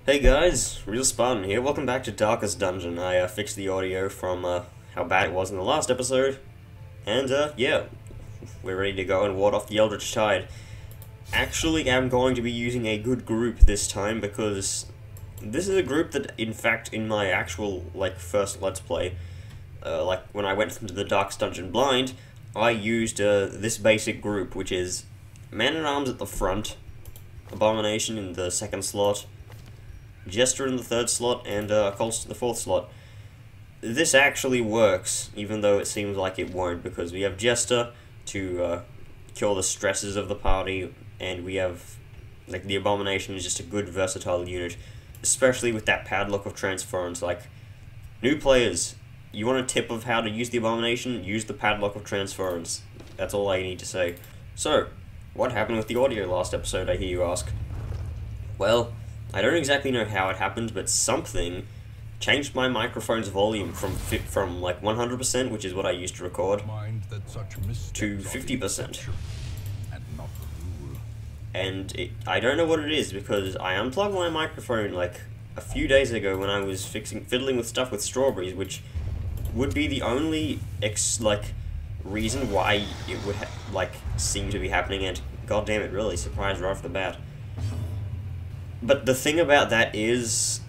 Hey guys, Real Spartan here. Welcome back to Darkest Dungeon. I fixed the audio from how bad it was in the last episode, and yeah, we're ready to go and ward off the Eldritch Tide. Actually, I'm going to be using a good group this time because this is a group that, in fact, in my actual first Let's Play, when I went into the Darkest Dungeon blind, I used this basic group, which is Man-at-Arms at the front, Abomination in the second slot, Jester in the third slot, and Colts in the fourth slot. This actually works, even though it seems like it won't, because we have Jester to kill the stresses of the party, and we have, the Abomination is just a good versatile unit, especially with that Padlock of Transference. New players, you want a tip of how to use the Abomination? Use the Padlock of Transference. That's all I need to say. So, what happened with the audio last episode, I hear you ask? Well, I don't exactly know how it happened, but something changed my microphone's volume from 100%, which is what I used to record, to 50%. And I don't know what it is, because I unplugged my microphone a few days ago when I was fiddling with stuff with strawberries, which would be the only reason why it would seem to be happening, and goddamn it, really surprised right off the bat. But the thing about that is,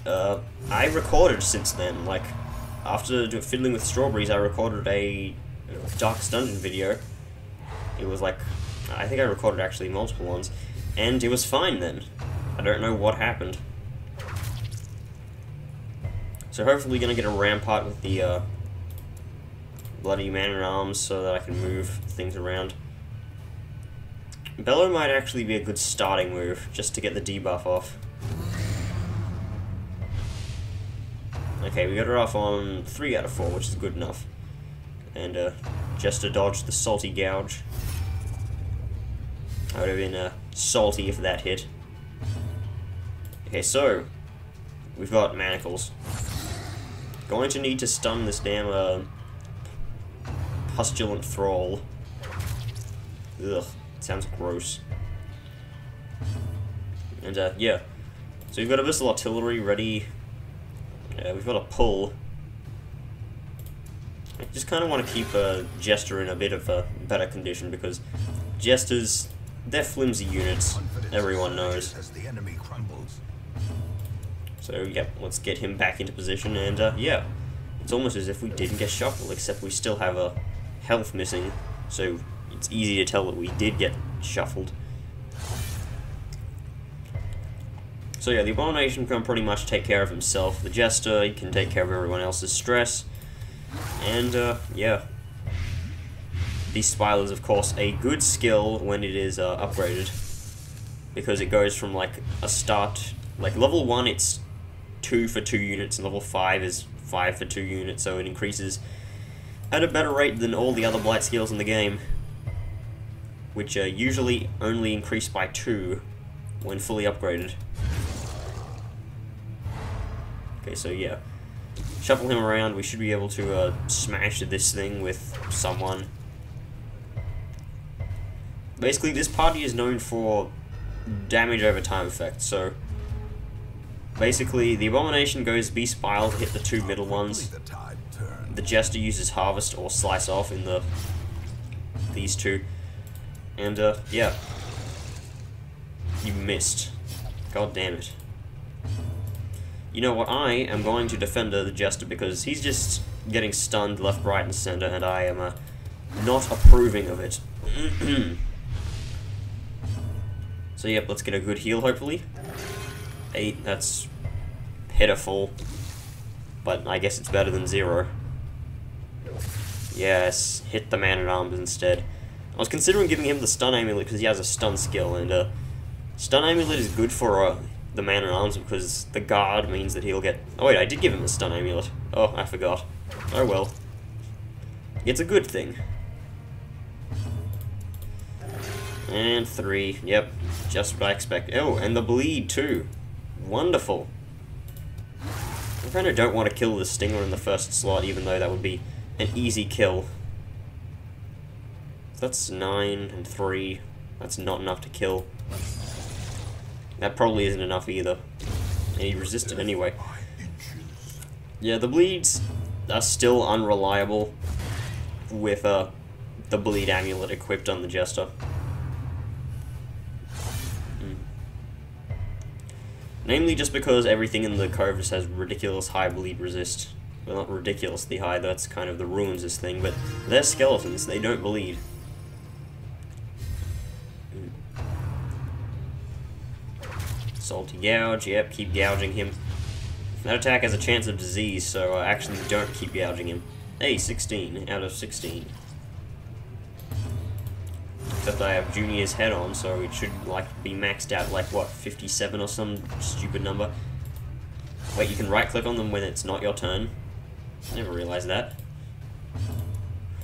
I recorded since then. After fiddling with strawberries, I recorded a Darkest Dungeon video. It was I think I recorded actually multiple ones, and it was fine then. I don't know what happened. So hopefully gonna get a rampart with the bloody Man-at-Arms so that I can move things around. Bellow might actually be a good starting move, just to get the debuff off. Okay, we got her off on 3 out of 4, which is good enough. And just to dodge the Salty Gouge. I would have been salty if that hit. Okay, so we've got Manacles. Going to need to stun this damn Pustulant Thrall. Ugh. Sounds gross. And, yeah. So we've got Abyssal Artillery ready. We've got a pull. I just kind of want to keep Jester in a bit of a better condition, because Jesters, they're flimsy units. Everyone knows. So, yeah, let's get him back into position, and, yeah. It's almost as if we didn't get shuffled, except we still have a health missing, so it's easy to tell that we did get shuffled. So yeah, the Abomination can pretty much take care of himself. The Jester, he can take care of everyone else's stress. And, yeah. The Spile is, of course, a good skill when it is upgraded. Because it goes from, a start... level 1, it's 2 for 2 units, and level 5 is 5 for 2 units, so it increases at a better rate than all the other Blight skills in the game, which usually only increase by 2 when fully upgraded. Okay, so yeah. Shuffle him around, we should be able to smash this thing with someone. Basically, this party is known for damage over time effect, so basically the Abomination goes B-Spile to hit the 2 middle ones. The Jester uses Harvest or Slice Off in these 2. And, yeah. You missed. God damn it. You know what, I am going to defend the Jester because he's just getting stunned left, right, and center, and I am, not approving of it. So, yep, let's get a good heal, hopefully. 8, that's pitiful. But I guess it's better than 0. Yes, hit the Man-at-Arms instead. I was considering giving him the Stun Amulet because he has a stun skill, and Stun Amulet is good for the Man-at-Arms because the guard means that he'll get... Oh wait, I did give him the Stun Amulet. Oh, I forgot. Oh well. It's a good thing. And 3, yep, just what I expect. Oh, and the bleed too. Wonderful. I kind of don't want to kill the Stinger in the first slot, even though that would be an easy kill. That's 9 and 3. That's not enough to kill. That probably isn't enough either. And he resisted anyway. Yeah, the bleeds are still unreliable with the bleed amulet equipped on the Jester. Namely just because everything in the cove just has ridiculous high bleed resist. Well, not ridiculously high, that's kind of the ruins' thing, but they're skeletons, they don't bleed. Salty gouge, yep, keep gouging him. That attack has a chance of disease, so actually don't keep gouging him. Hey, 16 out of 16. Except I have Junior's head on, so it should like be maxed out like what, 57 or some stupid number. Wait, you can right click on them when it's not your turn? Never realized that.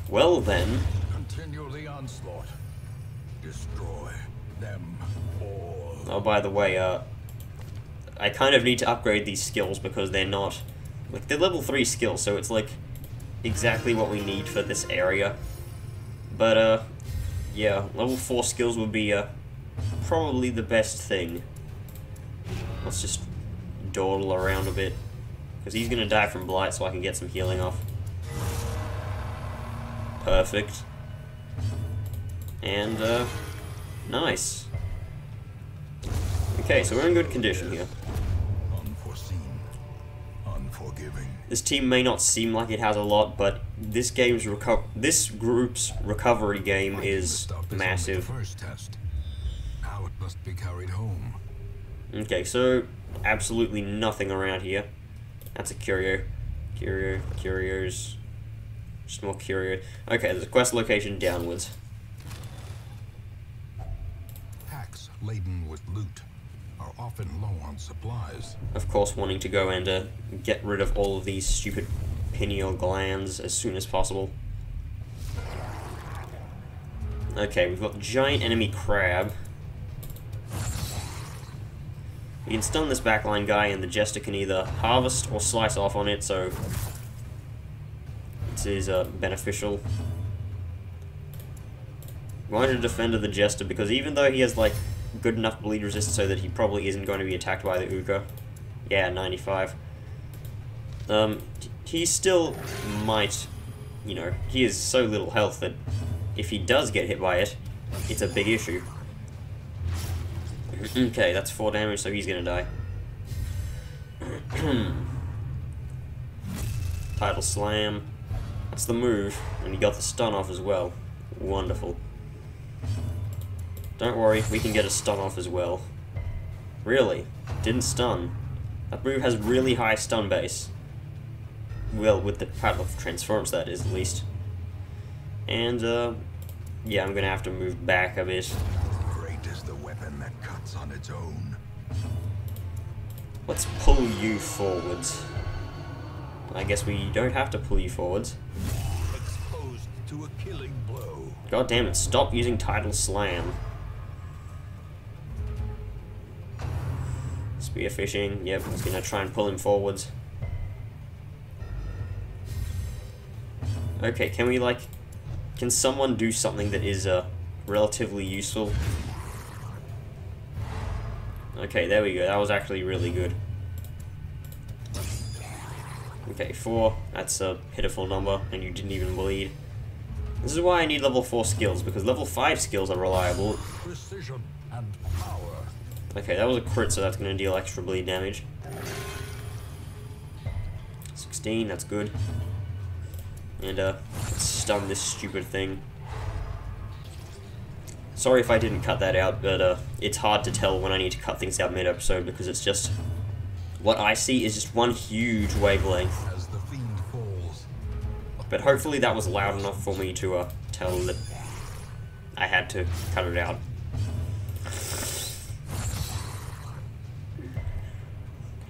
Well then. Continue the onslaught. Destroy them all. Oh, by the way, I kind of need to upgrade these skills because they're not like they're level 3 skills, so it's like exactly what we need for this area. But yeah, level 4 skills would be probably the best thing. Let's just dawdle around a bit. Because he's going to die from blight, so I can get some healing off. Perfect. And, nice. Okay, so we're in good condition here. Unforeseen, unforgiving. This team may not seem like it has a lot, but this group's recovery game is massive. First test. Now it must be carried home. Okay, so absolutely nothing around here. That's a curio. Curios. Just more curio. Okay, there's a quest location downwards. Packs laden with loot are often low on supplies. Of course, wanting to go and get rid of all of these stupid pineal glands as soon as possible. Okay, we've got the giant enemy crab. We can stun this backline guy, and the Jester can either harvest or slice off on it, so it is beneficial. I'm going to defend the Jester because even though he has like good enough bleed resist so that he probably isn't going to be attacked by the Uka, yeah, 95. He still might, you know, he has so little health that if he does get hit by it, it's a big issue. Okay, that's 4 damage, so he's gonna die. Tidal Slam. That's the move, and he got the stun off as well. Wonderful. Don't worry, we can get a stun off as well. Really? Didn't stun. That move has really high stun base. Well, with the Tidal Transforms, that is, at least. And, yeah, I'm gonna have to move back a bit. Is the weapon that cuts on its own. Let's pull you forwards. I guess we don't have to pull you forwards. Exposed to a killing blow. God damn it, stop using Tidal Slam. Spearfishing, yep, I was gonna try and pull him forwards. Okay, can we like... Can someone do something that is relatively useful? Okay, there we go. That was actually really good. Okay, 4. That's a pitiful number, and you didn't even bleed. This is why I need level 4 skills, because level 5 skills are reliable. Precision and power. Okay, that was a crit, so that's going to deal extra bleed damage. 16, that's good. And, let's stun this stupid thing. Sorry if I didn't cut that out, but it's hard to tell when I need to cut things out mid-episode because it's just... What I see is just one huge wavelength. As the fiend falls. But hopefully that was loud enough for me to tell that I had to cut it out.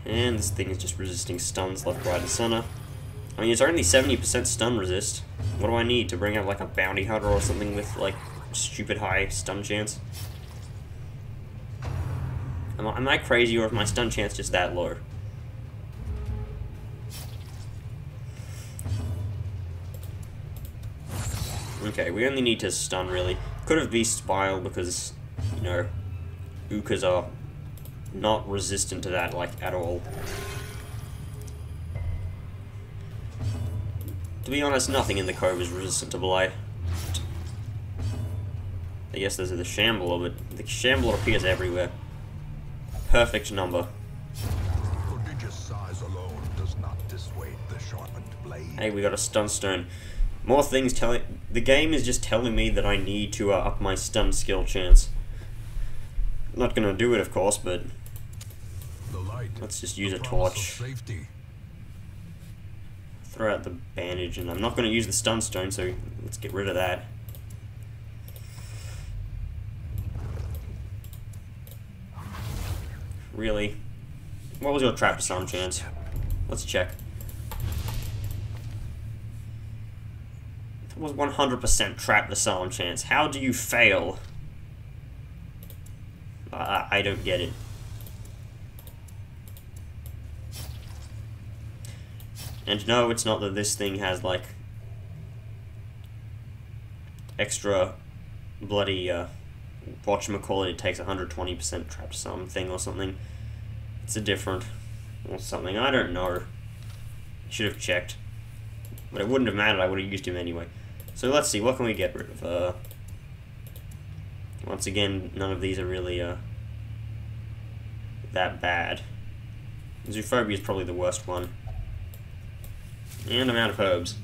And this thing is just resisting stuns left, right, and center. I mean, it's only 70% stun resist. What do I need to bring out like a bounty hunter or something with like stupid high stun chance? Am I crazy, or is my stun chance just that low? Okay, we only need to stun, really. Could have Beast Spile because, you know, Ukas are not resistant to that, like, at all. To be honest, nothing in the cove is resistant to blight. I guess there's the shambler, but the shambler appears everywhere. Perfect number. Prodigious size alone does not dissuade the sharpened blade. Hey, we got a stun stone. More things telling... The game is just telling me that I need to up my stun skill chance. Not gonna do it, of course, but... The light, let's just use a promise of torch. Safety. Throw out the bandage, and I'm not gonna use the stun stone, so let's get rid of that. Really? What was your trap disarm chance? Let's check. It was 100% trap disarm chance. How do you fail? I don't get it. And no, it's not that this thing has, like, extra bloody, whatchamacallit, it takes 120% trap disarm thing or something. It's a different, or something, I don't know. Should have checked. But it wouldn't have mattered, I would have used him anyway. So let's see, what can we get rid of? Once again, none of these are really, that bad. Zoophobia is probably the worst one. And I'm out of herbs.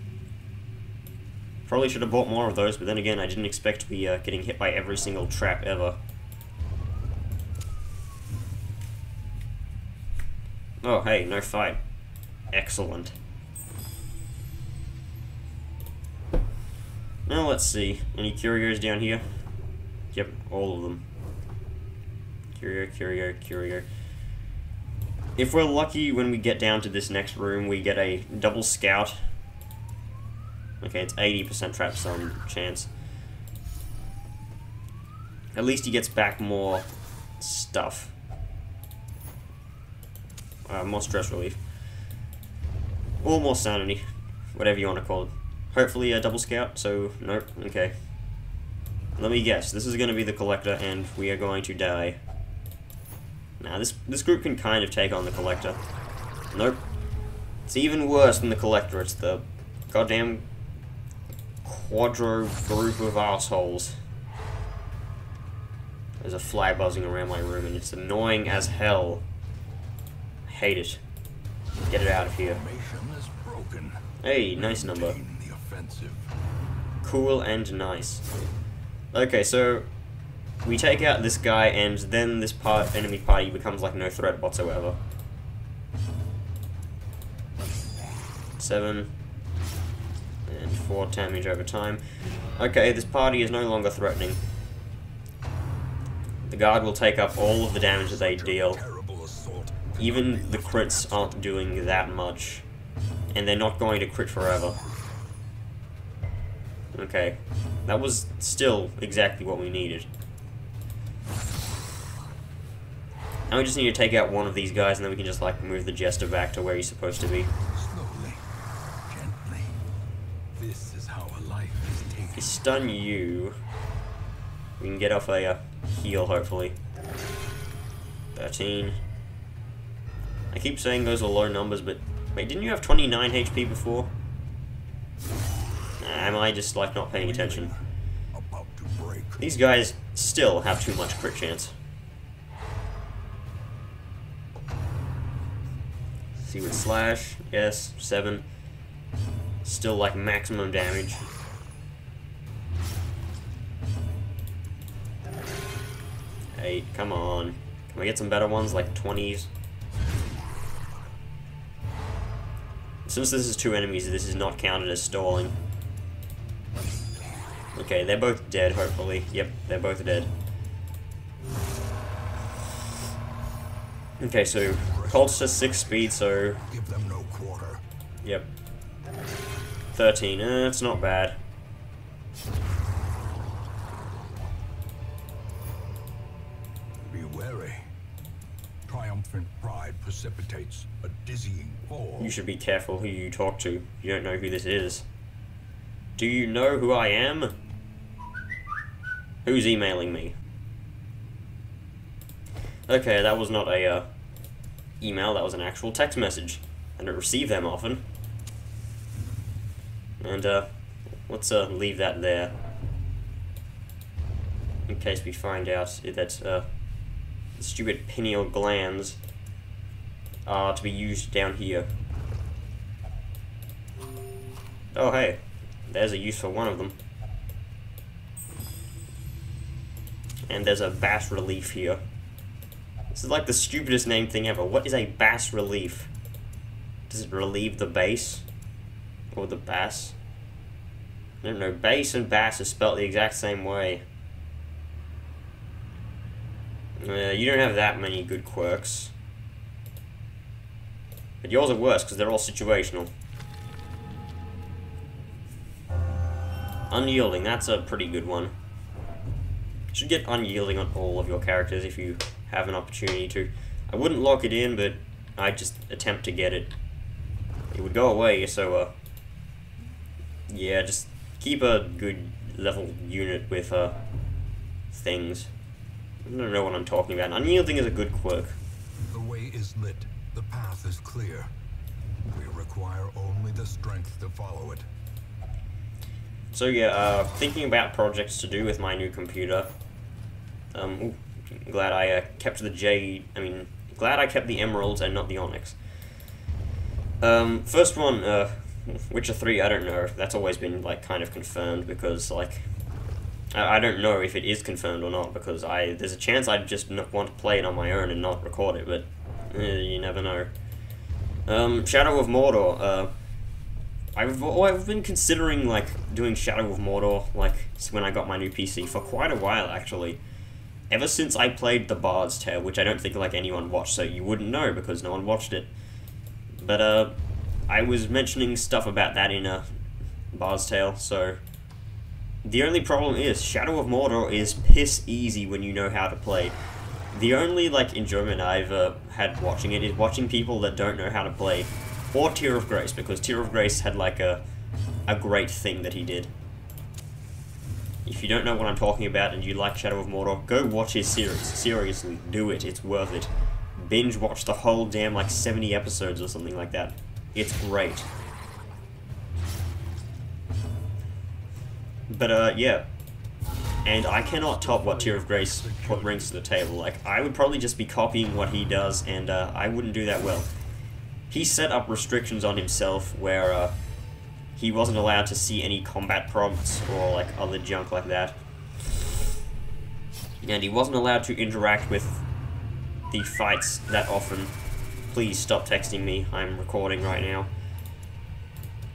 Probably should have bought more of those, but then again, I didn't expect to be getting hit by every single trap ever. Oh, hey, no fight. Excellent. Now let's see. Any curios down here? Yep, all of them. Curio. If we're lucky, when we get down to this next room, we get a double scout. Okay, it's 80% trap disarm chance. At least he gets back more stuff. More stress relief. Or more sanity. Whatever you want to call it. Hopefully a double scout, so nope, okay. Let me guess, this is going to be the collector and we are going to die. Now this group can kind of take on the collector. Nope. It's even worse than the collector, it's the goddamn quadro group of assholes. There's a fly buzzing around my room and it's annoying as hell. I hate it. Get it out of here. Hey, nice number. Cool and nice. Okay, so we take out this guy and then this enemy party becomes like no threat whatsoever. 7 and 4 damage over time. Okay, this party is no longer threatening. The guard will take up all of the damage that they deal. Even the crits aren't doing that much. And they're not going to crit forever. Okay. That was still exactly what we needed. Now we just need to take out one of these guys and then we can just like move the Jester back to where he's supposed to be. Slowly, gently. This is how a life is taken. If you stun you, we can get off a heal hopefully. 13. I keep saying those are low numbers, but wait, didn't you have 29 HP before? Am I just like not paying attention? These guys still have too much crit chance. See with slash, yes, 7. Still like maximum damage. 8, come on. Can we get some better ones like 20s? Since this is 2 enemies, this is not counted as stalling. Okay, they're both dead, hopefully. Yep, they're both dead. Okay, so Colt's has 6 speed, so... Give them no quarter. Yep. 13, it's not bad. Be wary. Triumphant pride precipitates a dizzying fall. You should be careful who you talk to. You don't know who this is. Do you know who I am? Who's emailing me? Okay, that was not a email, that was an actual text message. I don't receive them often. And let's leave that there. In case we find out that the stupid pineal glands are to be used down here. Oh hey, there's a use for one of them. And there's a bas relief here. This is like the stupidest named thing ever. What is a bas relief? Does it relieve the bass? Or the bass? I don't know, bass and bass are spelled the exact same way. You don't have that many good quirks. But yours are worse, because they're all situational. Unyielding, that's a pretty good one. You should get unyielding on all of your characters if you have an opportunity to. I wouldn't lock it in, but I'd just attempt to get it. It would go away, so, yeah, just keep a good level unit with, things. I don't know what I'm talking about. Unyielding is a good quirk. The way is lit. The path is clear. We require only the strength to follow it. So yeah, thinking about projects to do with my new computer. Glad I kept the jade. I mean, glad I kept the emeralds and not the onyx. First one, Witcher 3. I don't know. That's always been like kind of confirmed because like I don't know if it is confirmed or not because there's a chance I'd just want to play it on my own and not record it, but you never know. Shadow of Mordor. I've been considering like doing Shadow of Mordor like when I got my new PC for quite a while actually. Ever since I played The Bard's Tale, which I don't think like anyone watched, so you wouldn't know because no one watched it. But I was mentioning stuff about that in Bard's Tale, so the only problem is Shadow of Mordor is piss easy when you know how to play. The only like enjoyment I've had watching it is watching people that don't know how to play, or Tear of Grace, because Tear of Grace had like a great thing that he did. If you don't know what I'm talking about and you like Shadow of Mordor, go watch his series. Seriously, do it. It's worth it. Binge watch the whole damn like 70 episodes or something like that. It's great. But yeah. And I cannot top what Tear of Grace brings to the table. Like, I would probably just be copying what he does, and I wouldn't do that well. He set up restrictions on himself where he wasn't allowed to see any combat prompts or like other junk like that. And he wasn't allowed to interact with the fights that often. Please stop texting me, I'm recording right now.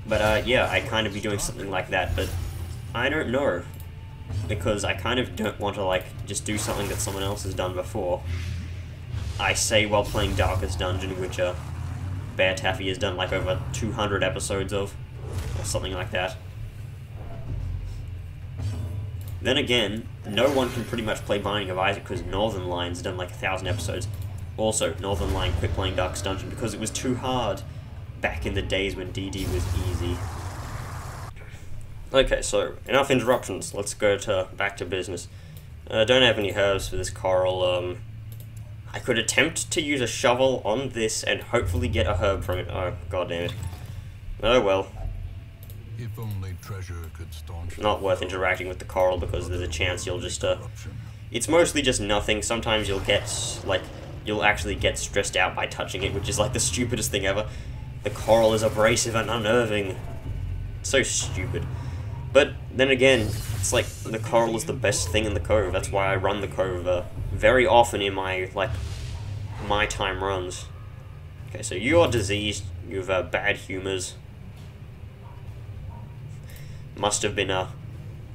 But yeah, I kind of be doing something like that, but I don't know. Because I kind of don't want to like just do something that someone else has done before. I say while playing Darkest Dungeon, which Bear Taffy has done like over 200 episodes of, or something like that. Then again, no one can pretty much play Binding of Isaac because Northern Lion's done like 1,000 episodes. Also, Northern Lion quit playing Darkest Dungeon because it was too hard back in the days when DD was easy. Okay, so enough interruptions. Let's go back to business. Don't have any herbs for this coral. I could attempt to use a shovel on this and hopefully get a herb from it. Oh, god damn it. Oh well. If only treasure could staunch. Not worth interacting with the coral because there's a chance you'll just it's mostly just nothing. Sometimes you'll get like you'll actually get stressed out by touching it, which is like the stupidest thing ever. The coral is abrasive and unnerving. So stupid. But then again, it's like the coral is the best thing in the cove. That's why I run the cove very often in my like my time runs. Okay, so you are diseased. You have bad humors. Must have been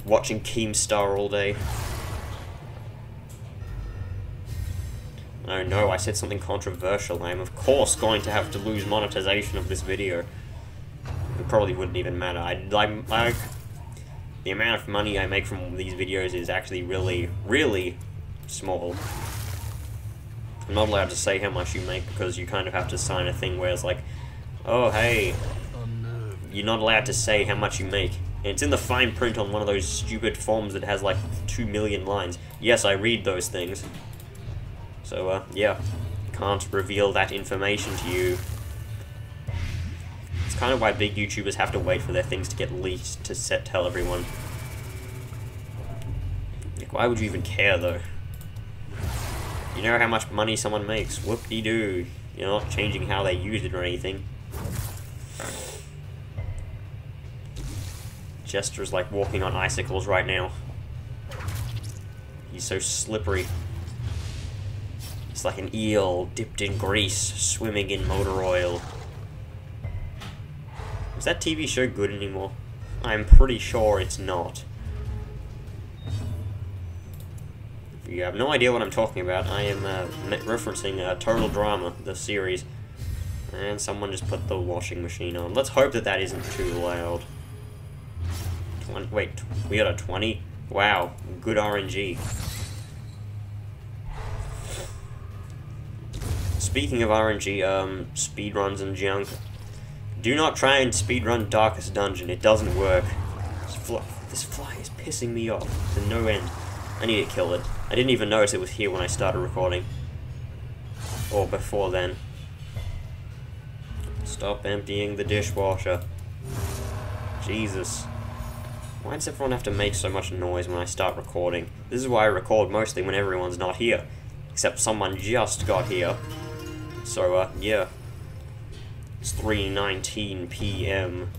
watching Keemstar all day. Oh no, I said something controversial. I am of course going to have to lose monetization of this video. It probably wouldn't even matter. I the amount of money I make from these videos is actually really, really small. I'm not allowed to say how much you make because you kind of have to sign a thing where it's like, oh hey, you're not allowed to say how much you make. And it's in the fine print on one of those stupid forms that has like 2 million lines. Yes, I read those things. So, yeah, can't reveal that information to you. It's kind of why big YouTubers have to wait for their things to get leaked to tell everyone. Like, why would you even care, though? You know how much money someone makes. Whoop-de-doo. You're not changing how they use it or anything. Jester's like walking on icicles right now. He's so slippery. He's like an eel dipped in grease, swimming in motor oil. Is that TV show good anymore? I'm pretty sure it's not. If you have no idea what I'm talking about, I am referencing Total Drama, the series. And someone just put the washing machine on. Let's hope that that isn't too loud. Wait, we got a 20? Wow, good RNG. Speaking of RNG, speedruns and junk, do not try and speedrun Darkest Dungeon, it doesn't work. This fly is pissing me off to no end. I need to kill it. I didn't even notice it was here when I started recording. Or before then. Stop emptying the dishwasher. Jesus. Why does everyone have to make so much noise when I start recording? This is why I record mostly when everyone's not here. Except someone just got here. So, yeah. It's 3:19 PM.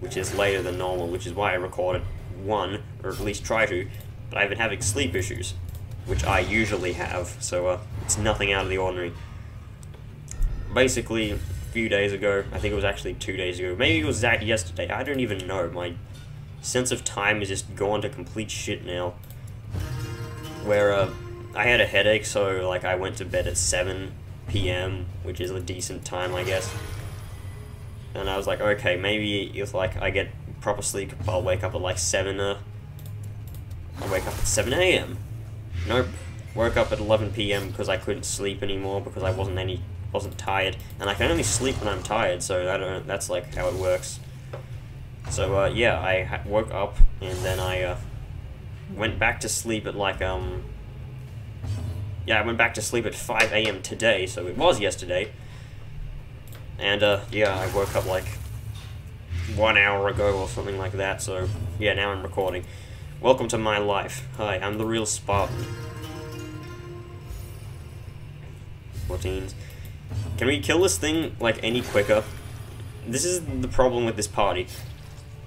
Which is later than normal, which is why I record at 1, or at least try to. But I've been having sleep issues, which I usually have, so, it's nothing out of the ordinary. Basically, a few days ago, I think it was actually 2 days ago, maybe it was that yesterday, I don't even know, my sense of time is just gone to complete shit now. Where, I had a headache, so, like, I went to bed at 7 PM, which is a decent time, I guess. And I was like, okay, maybe if, like, I get proper sleep, I'll wake up at, like, 7, I'll wake up at 7 AM. Nope. Woke up at 11 PM because I couldn't sleep anymore because I wasn't tired. And I can only sleep when I'm tired, so that's, like, how it works. So, yeah, I woke up, and then I, went back to sleep at, like, yeah, I went back to sleep at 5 AM today, so it was yesterday. And, yeah, I woke up, like, 1 hour ago or something like that, so, yeah, now I'm recording. Welcome to my life. Hi, I'm the real Spartan. 14s. Can we kill this thing, like, any quicker? This is the problem with this party.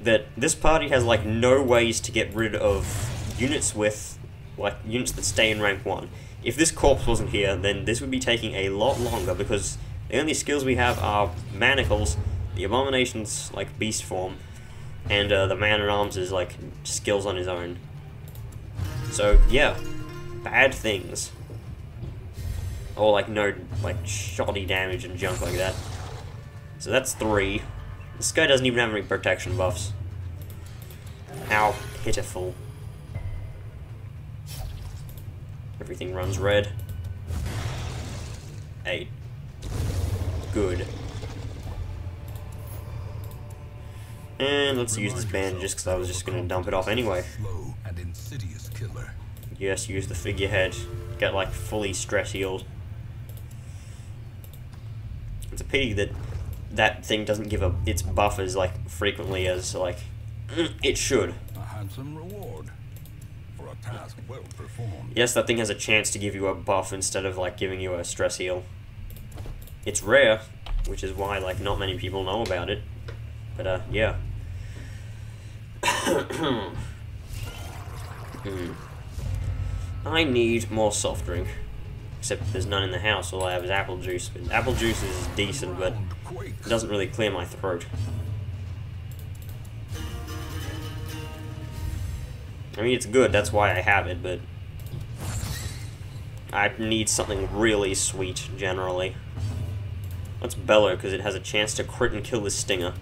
That this party has, like, no ways to get rid of units with, like, units that stay in rank 1. If this corpse wasn't here, then this would be taking a lot longer, because the only skills we have are Manacles, the Abomination's, like, beast form, and, the Man-at-Arms is, like, skills on his own. So, yeah. Bad things. Or, like, no, like, shoddy damage and junk like that. So that's 3. This guy doesn't even have any protection buffs. How pitiful. Everything runs red. 8. Good. And let's use this bandage just because I was just going to dump it off anyway. Slow and insidious killer. Yes, use the figurehead. Get, like, fully stress healed. It's a pity that that thing doesn't give its buff as, like, frequently as, like, it should. A handsome reward for a task well performed. Yes, that thing has a chance to give you a buff instead of, like, giving you a stress heal. It's rare, which is why, like, not many people know about it. But, yeah. I need more soft drink. Except there's none in the house, all I have is apple juice. But apple juice is decent, but it doesn't really clear my throat. I mean, it's good, that's why I have it, but I need something really sweet, generally. Let's bellow, because it has a chance to crit and kill this stinger.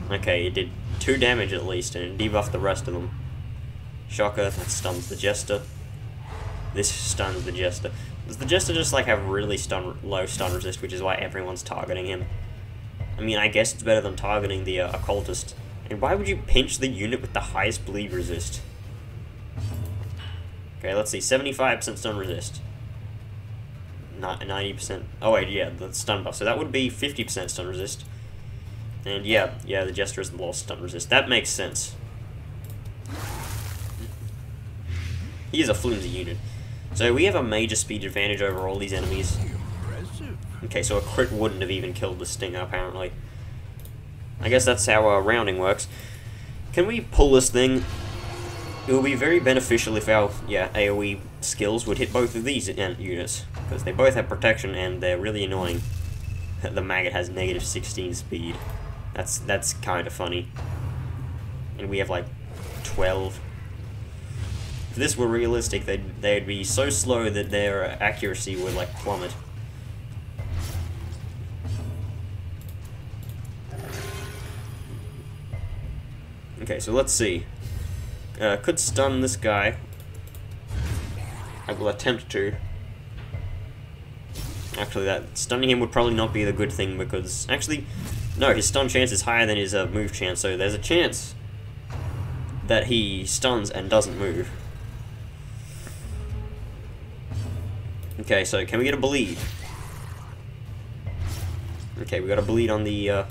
Okay, it did 2 damage at least, and it debuffed the rest of them. Shocker, that stuns the Jester. This stuns the Jester. Does the Jester just, like, have really low stun resist, which is why everyone's targeting him? I mean, I guess it's better than targeting the Occultist. And why would you pinch the unit with the highest bleed resist? Okay, let's see, 75% stun resist. 90%. Oh wait, yeah, the stun buff. So that would be 50% stun resist. And yeah, the Jester is the lost stun resist. That makes sense. He is a flimsy unit. So we have a major speed advantage over all these enemies. Okay, so a crit wouldn't have even killed the Stinger, apparently. I guess that's how rounding works. Can we pull this thing? It would be very beneficial if our AoE skills would hit both of these units, because they both have protection and they're really annoying. The maggot has negative 16 speed. That's kind of funny. And we have like 12. If this were realistic, they'd be so slow that their accuracy would like plummet. Okay, so let's see. Could stun this guy. I will attempt to. Actually, that stunning him would probably not be the good thing because actually, no, his stun chance is higher than his move chance. So there's a chance that he stuns and doesn't move. Okay, so can we get a bleed? Okay, we got a bleed on the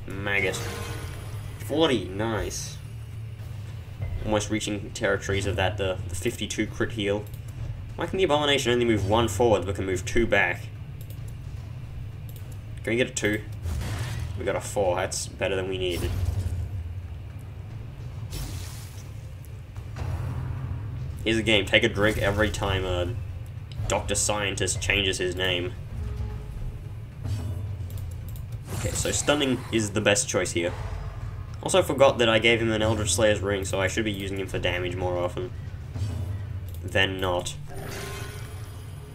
maggot. 40, nice. Almost reaching territories of that, the 52 crit heal. Why can the Abomination only move 1 forward but can move 2 back? Can we get a 2? We got a 4, that's better than we needed. Here's a game, take a drink every time a Dr. Scientist changes his name. Okay, so stunning is the best choice here. Also forgot that I gave him an Eldritch Slayer's ring, so I should be using him for damage more often than not.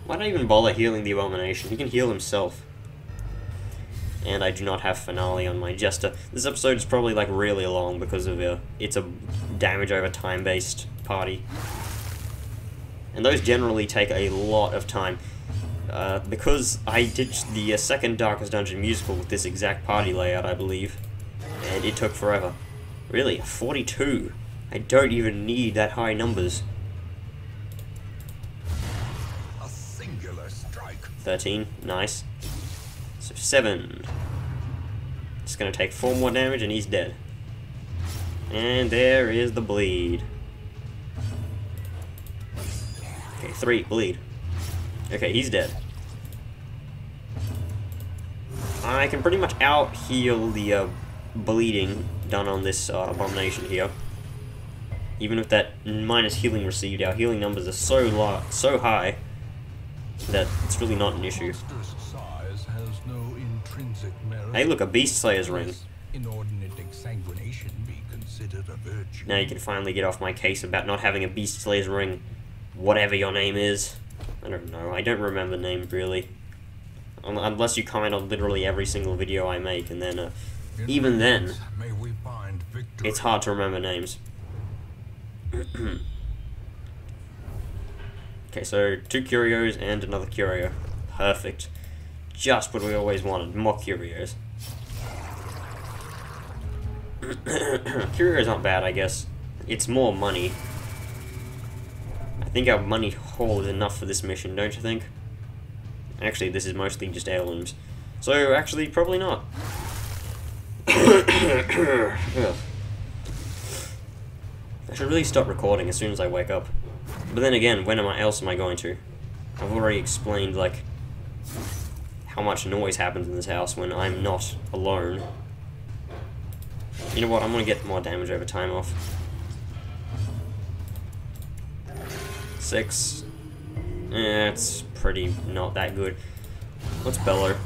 Why don't I even bother healing the Abomination? He can heal himself. And I do not have Finale on my Jester. This episode is probably like really long because of it's a damage over time based party. And those generally take a lot of time. Because I did the second Darkest Dungeon musical with this exact party layout, I believe. And it took forever. Really? 42? I don't even need that high numbers. A singular strike. 13, nice. So 7. It's gonna take 4 more damage and he's dead. And there is the bleed. Okay, 3, bleed. Okay, he's dead. I can pretty much out-heal the bleeding done on this Abomination here. Even with that minus healing received, our healing numbers are so high that it's really not an issue. Size has no intrinsic merit. Hey, look, a Beast Slayer's ring. Inordinate exsanguination be considered a virtue. Now you can finally get off my case about not having a Beast Slayer's ring. Whatever your name is. I don't know. I don't remember names really. Unless you comment on literally every single video I make, and then even then, it's hard to remember names. Okay, so 2 Curios and another Curio. Perfect. Just what we always wanted. More Curios. Curios aren't bad, I guess. It's more money. I think our money haul is enough for this mission, don't you think? Actually, this is mostly just heirlooms. So, actually, probably not. I should really stop recording as soon as I wake up. But then again, when else am I going to? I've already explained, like, how much noise happens in this house when I'm not alone. You know what, I'm gonna get more damage over time off. 6. It's pretty not that good. What's Bellow?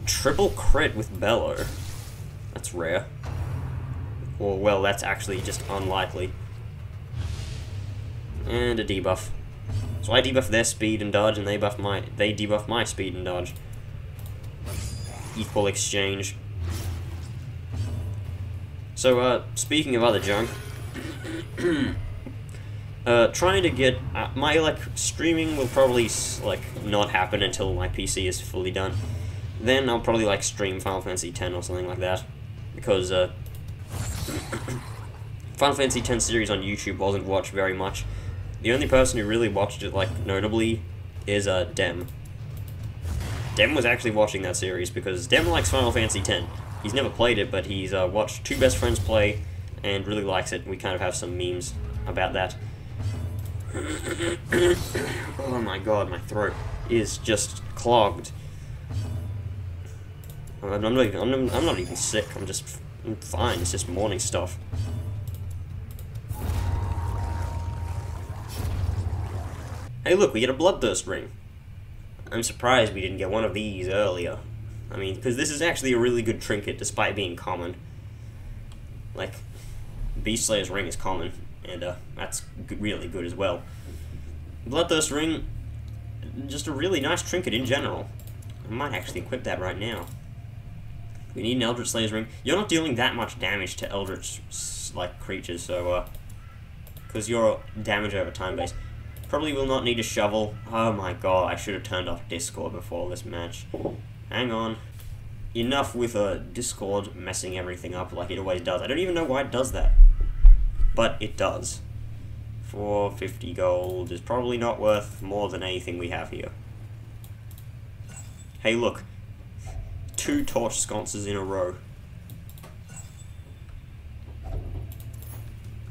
Triple crit with Bellow. That's rare. Or, well, that's actually just unlikely. And a debuff. So I debuff their speed and dodge, and they debuff my speed and dodge. Equal exchange. So, speaking of other junk, trying to get my streaming will probably not happen until my PC is fully done. Then I'll probably stream Final Fantasy X or something like that, because Final Fantasy X series on YouTube wasn't watched very much. The only person who really watched it notably is Dem. Dem was actually watching that series because Dem likes Final Fantasy X. He's never played it, but he's watched two best friends play and really likes it. We kind of have some memes about that. Oh my god, my throat is just clogged. I'm not even sick. I'm fine. It's just morning stuff. Hey, look, we get a bloodthirst ring. I'm surprised we didn't get one of these earlier. I mean, because this is actually a really good trinket, despite being common. Like, Beast Slayer's ring is common, and that's really good as well. Bloodthirst ring, just a really nice trinket in general. I might actually equip that right now. We need an Eldritch Slayer's ring. You're not dealing that much damage to Eldritch, like, creatures, so, because you're damage over time base. Probably will not need a shovel. Oh my god, I should have turned off Discord before this match. Hang on. Enough with Discord messing everything up like it always does. I don't even know why it does that. But it does. 450 gold is probably not worth more than anything we have here. Hey look. 2 torch sconces in a row.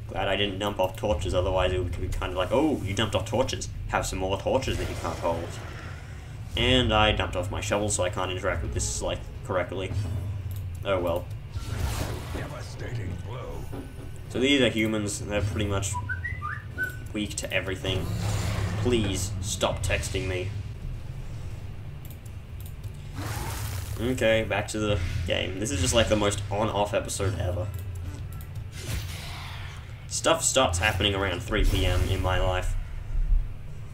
Glad I didn't dump off torches, otherwise it would be kind of like, oh, you dumped off torches. Have some more torches that you can't hold. And I dumped off my shovel, so I can't interact with this, like, correctly. Oh well. Devastating blow. So these are humans, they're pretty much weak to everything. Please, stop texting me. Okay, back to the game. This is just like the most on-off episode ever. Stuff starts happening around 3 PM in my life.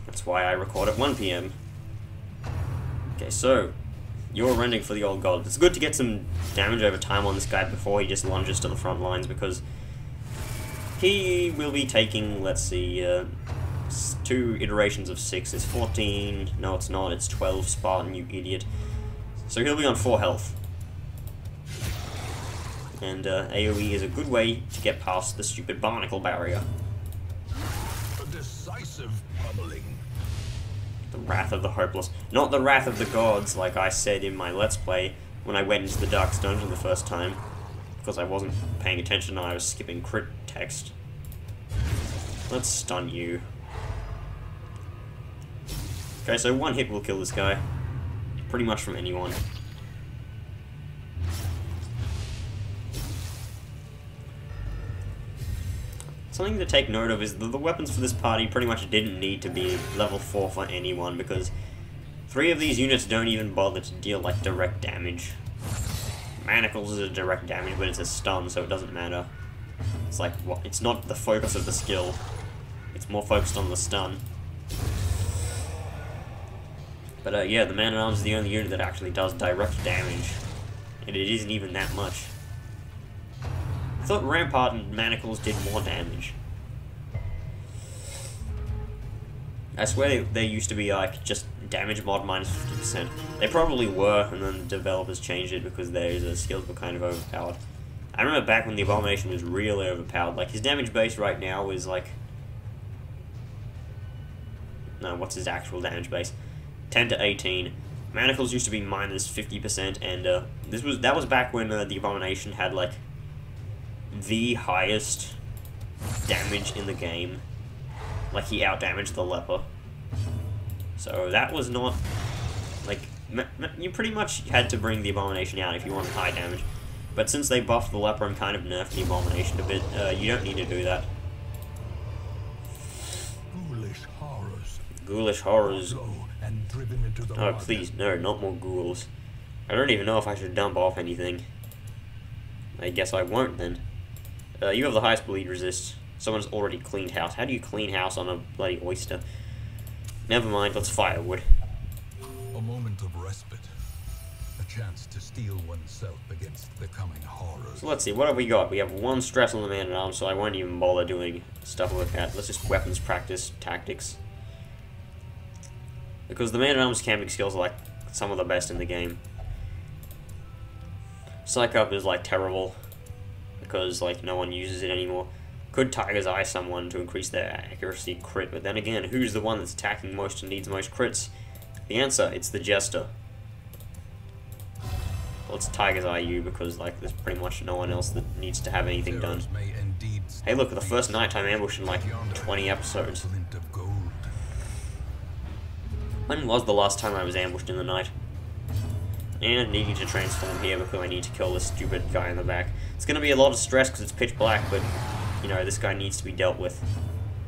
That's why I record at 1 PM. Okay, so, you're rending for the old god. It's good to get some damage over time on this guy before he just lunges to the front lines, because he will be taking, let's see, 2 iterations of 6. It's 14, no it's not, it's 12 Spartan, you idiot. So he'll be on 4 health. And AoE is a good way to get past the stupid barnacle barrier. A decisive pummeling. The Wrath of the Hopeless. Not the Wrath of the Gods, like I said in my Let's Play when I went into the Darkest Dungeon the first time. Because I wasn't paying attention and I was skipping crit text. Let's stun you. Okay, so 1 hit will kill this guy. Pretty much from anyone. Something to take note of is that the weapons for this party pretty much didn't need to be level 4 for anyone, because 3 of these units don't even bother to deal, like, direct damage. Manacles is a direct damage, but it's a stun, so it doesn't matter. It's like, well, it's not the focus of the skill. It's more focused on the stun. But yeah, the Man-at-Arms is the only unit that actually does direct damage. And it isn't even that much. I thought Rampart and Manacles did more damage. I swear they used to be like just damage mod minus 50%. They probably were, and then the developers changed it because their skills were kind of overpowered. I remember back when the Abomination was really overpowered. Like, his damage base right now is like... No, what's his actual damage base? 10 to 18. Manacles used to be minus 50%, and that was back when the Abomination had like the highest damage in the game. Like, he outdamaged the Leper. So that was not like you pretty much had to bring the Abomination out if you wanted high damage. But since they buffed the Leper and kind of nerfed the Abomination a bit, you don't need to do that. Ghoulish horrors. Ghoulish horrors. And driven into the Oh, please, no, not more ghouls. I don't even know if I should dump off anything. I guess I won't then. You have the highest bleed resist. Someone's already cleaned house. How do you clean house on a bloody oyster? Never mind, let's firewood. A moment of respite. A chance to steel oneself against the coming horrors. So let's see, what have we got? We have 1 stress on the Man-at-Arms, so I won't even bother doing stuff like that. Let's just weapons practice tactics. Because the Man-at-Arms camping skills are like some of the best in the game. Psych Up is like terrible, because like no one uses it anymore. Could Tiger's Eye someone to increase their accuracy crit, but then again, who's the one that's attacking most and needs most crits? The answer, it's the Jester. let's Tiger's Eye you, because, like, there's pretty much no one else that needs to have anything done. Hey, look, the first nighttime ambush in, like, 20 episodes. When was the last time I was ambushed in the night? And needing to transform here because I need to kill this stupid guy in the back. It's going to be a lot of stress because it's pitch black, but, you know, this guy needs to be dealt with.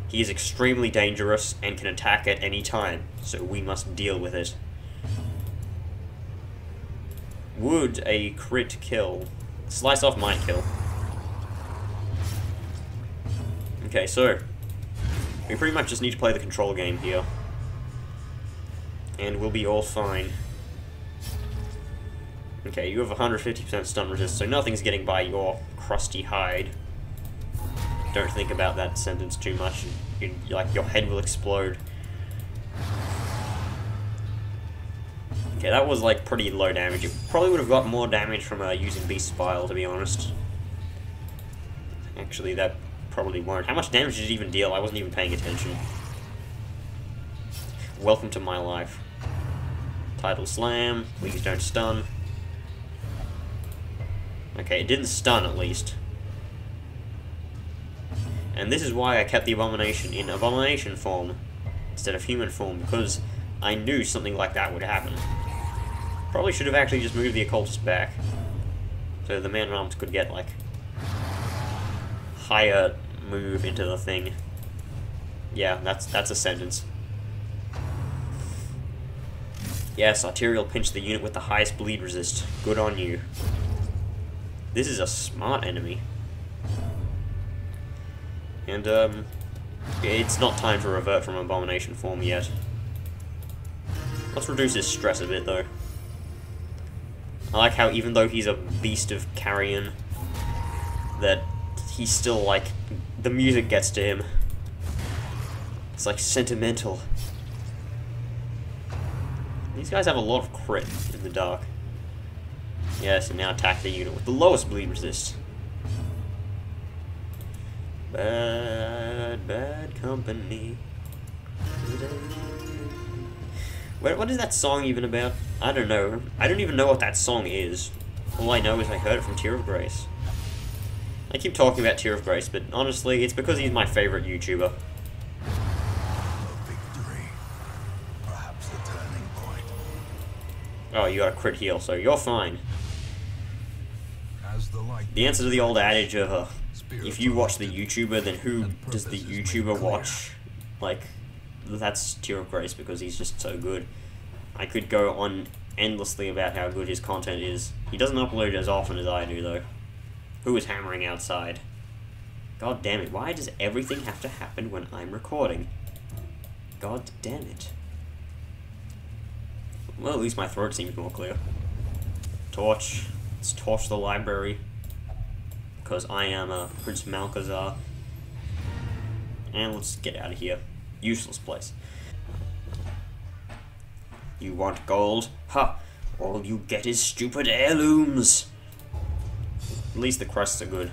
He is extremely dangerous and can attack at any time, so we must deal with it. Would a crit kill? Slice off might kill. Okay, so we pretty much just need to play the control game here. And we'll be all fine. Okay, you have 150% stun resist, so nothing's getting by your crusty hide. Don't think about that sentence too much. Like, your head will explode. Okay, that was, like, pretty low damage. It probably would have got more damage from using Beast's Bile, to be honest. Actually, that probably won't. How much damage did it even deal? I wasn't even paying attention. Welcome to my life. Tidal Slam. Please don't stun. Okay, it didn't stun, at least. And this is why I kept the Abomination in Abomination form instead of human form, because I knew something like that would happen. Probably should have actually just moved the Occultist back, so the Man-at-Arms could get, like, higher move into the thing. Yeah, that's a sentence. Yes, Arterial pinched the unit with the highest bleed resist. Good on you. This is a smart enemy. And, it's not time to revert from Abomination form yet. Let's reduce his stress a bit, though. I like how, even though he's a beast of carrion, that he's still, like, the music gets to him. It's, like, sentimental. These guys have a lot of crit in the dark. Yes, and now attack the unit with the lowest bleed resist. Bad, bad company. What is that song even about? I don't know. I don't even know what that song is. All I know is I heard it from Tear of Grace. I keep talking about Tear of Grace, but honestly, it's because he's my favorite YouTuber. Victory. Perhaps the turning point. Oh, you got a crit heal, so you're fine. As the light The answer to the old adage of, if you watch the YouTuber, then who does the YouTuber watch? Like, that's Tear of Grace, because he's just so good. I could go on endlessly about how good his content is. He doesn't upload as often as I do, though. Who is hammering outside? God damn it, why does everything have to happen when I'm recording? God damn it. Well, at least my throat seems more clear. Torch. Let's torch the library. Because I am Prince Malchazar. And let's get out of here. Useless place. You want gold? Ha! All you get is stupid heirlooms! At least the crusts are good.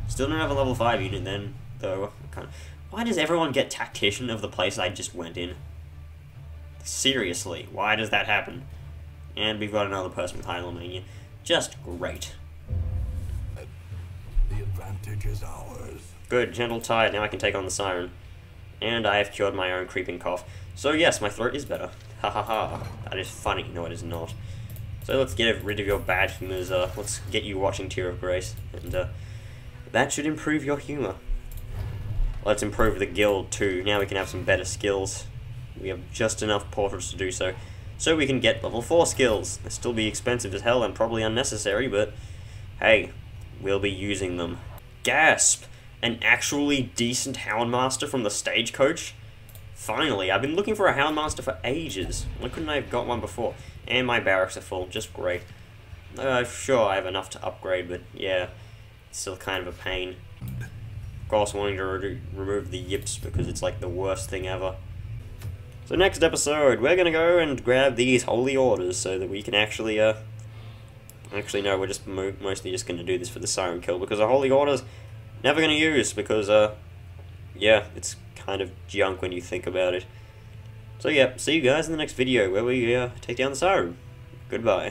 Still don't have a level 5 unit then, though. Why does everyone get Tactician of the place I just went in? Seriously, why does that happen? And we've got another person with Hylomania. Just great. The advantage is ours. Good, Gentle Tide, now I can take on the Siren. And I have cured my own creeping cough. So yes, my throat is better. Ha ha ha. That is funny. No, it is not. So let's get rid of your bad humours. Let's get you watching Tear of Grace. And that should improve your humour. Let's improve the guild too. Now we can have some better skills. We have just enough portraits to do so. So we can get level 4 skills. They'll still be expensive as hell and probably unnecessary, but hey, we'll be using them. Gasp! An actually decent Houndmaster from the Stagecoach? Finally, I've been looking for a Houndmaster for ages. Why couldn't I have got one before? And my barracks are full, just great. Sure, I have enough to upgrade, but yeah, it's still kind of a pain. Of course, wanting to remove the yips because it's like the worst thing ever. So next episode, we're gonna go and grab these Holy Orders so that we can actually, actually no, we're just mostly just gonna do this for the Siren Kill because the Holy Orders never gonna use because, yeah, it's kind of junk when you think about it. So yeah, see you guys in the next video where we take down the Siren. Goodbye.